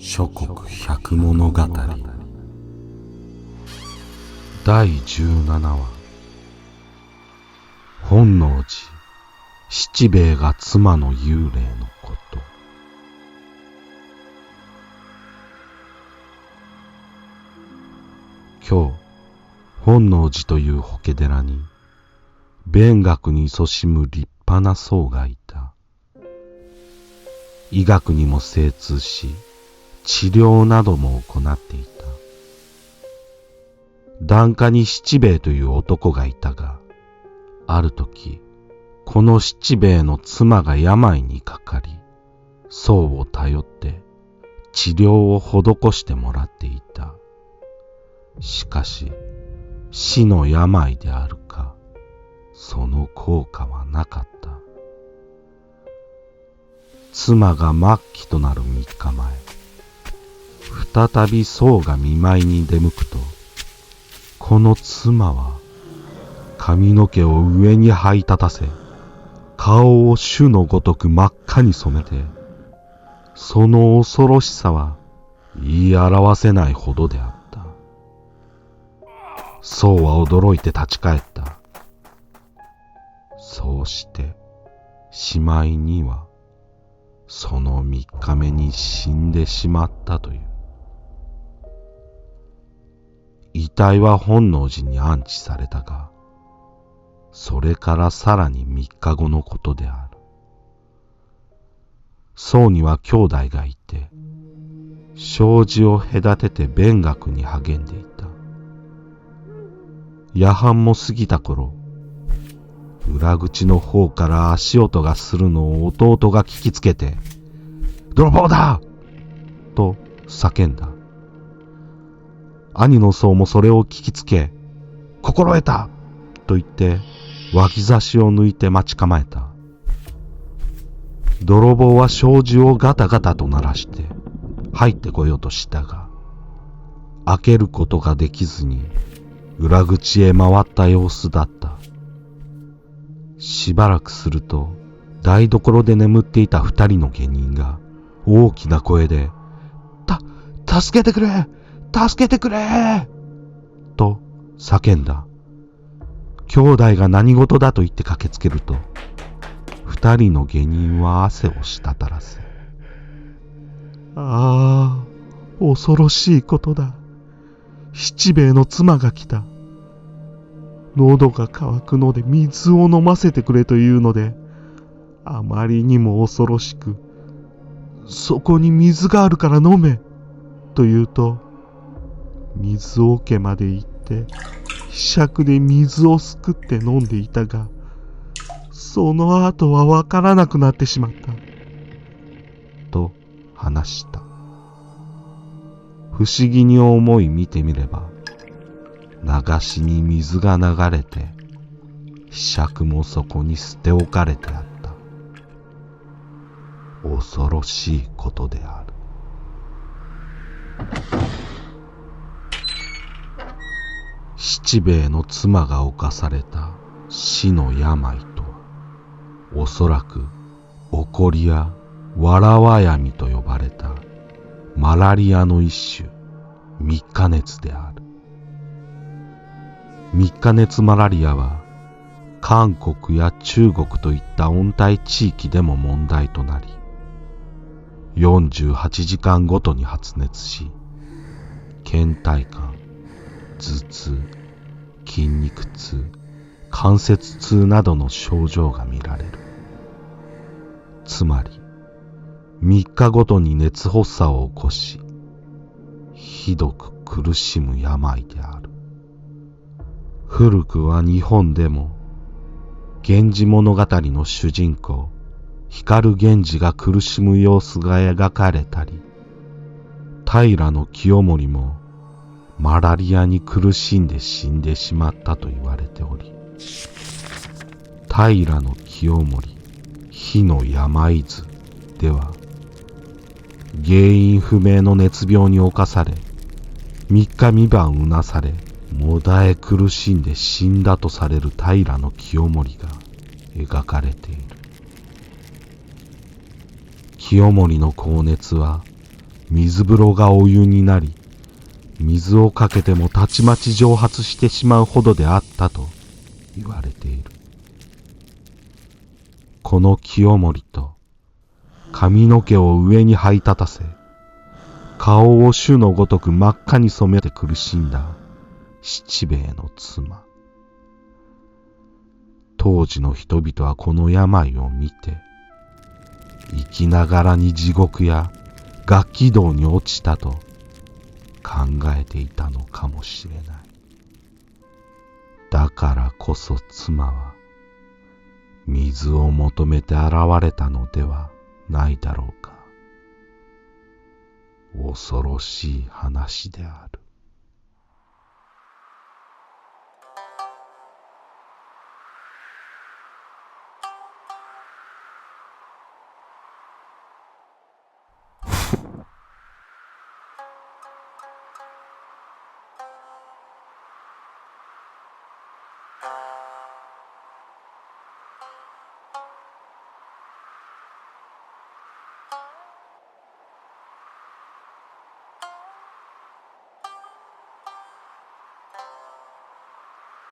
諸国百物語第17話、本能寺七兵衛が妻の幽霊のこと。今日、本能寺という法華寺に勉学に勤しむ立派な僧がいた。医学にも精通し、治療なども行っていた。檀家に七兵衛という男がいたが、ある時、この七兵衛の妻が病にかかり、僧を頼って治療を施してもらっていた。しかし、死の病であるか、その効果はなかった。妻が末期となる3日前、再び僧が見舞いに出向くと、この妻は髪の毛を上に這い立たせ、顔を朱のごとく真っ赤に染めて、その恐ろしさは言い表せないほどであった。僧は驚いて立ち返った。そうしてしまいにはその3日目に死んでしまったという。遺体は本能寺に安置されたが、それからさらに3日後のことである。僧には兄弟がいて、障子を隔てて勉学に励んでいた。夜半も過ぎた頃、裏口の方から足音がするのを弟が聞きつけて、泥棒だと叫んだ。兄の僧もそれを聞きつけ、心得たと言って脇差しを抜いて待ち構えた。泥棒は障子をガタガタと鳴らして入ってこようとしたが、開けることができずに裏口へ回った様子だった。しばらくすると、台所で眠っていた2人の下人が大きな声で、助けてくれ助けてくれと叫んだ。兄弟が何事だと言って駆けつけると、2人の下人は汗を滴らせ、恐ろしいことだ。七兵衛の妻が来た。喉が渇くので水を飲ませてくれというので、あまりにも恐ろしく、そこに水があるから飲めと言うと、水桶まで行ってひ杓で水をすくって飲んでいたが、その後はわからなくなってしまったと話した。不思議に思い見てみれば、流しに水が流れて、ひ杓もそこに捨て置かれてあった。恐ろしいことである。七兵衛の妻が侵された死の病とは、おそらく起こりやわらわ闇と呼ばれたマラリアの一種、3日熱である。3日熱マラリアは韓国や中国といった温帯地域でも問題となり、48時間ごとに発熱し、倦怠感、頭痛、筋肉痛、関節痛などの症状が見られる。つまり、3日ごとに熱発作を起こし、ひどく苦しむ病である。古くは日本でも、源氏物語の主人公、光源氏が苦しむ様子が描かれたり、平清盛もマラリアに苦しんで死んでしまったと言われており、平清盛火の病図では、原因不明の熱病に侵され、3日3晩うなされ、もだえ苦しんで死んだとされる平清盛が描かれている。清盛の高熱は水風呂がお湯になり、水をかけてもたちまち蒸発してしまうほどであったと言われている。この清盛と髪の毛を上に這い立たせ、顔を朱のごとく真っ赤に染めて苦しんだ七兵衛の妻。当時の人々はこの病を見て、生きながらに地獄や楽器道に落ちたと考えていたのかもしれない。だからこそ妻は水を求めて現れたのではないだろうか。恐ろしい話である。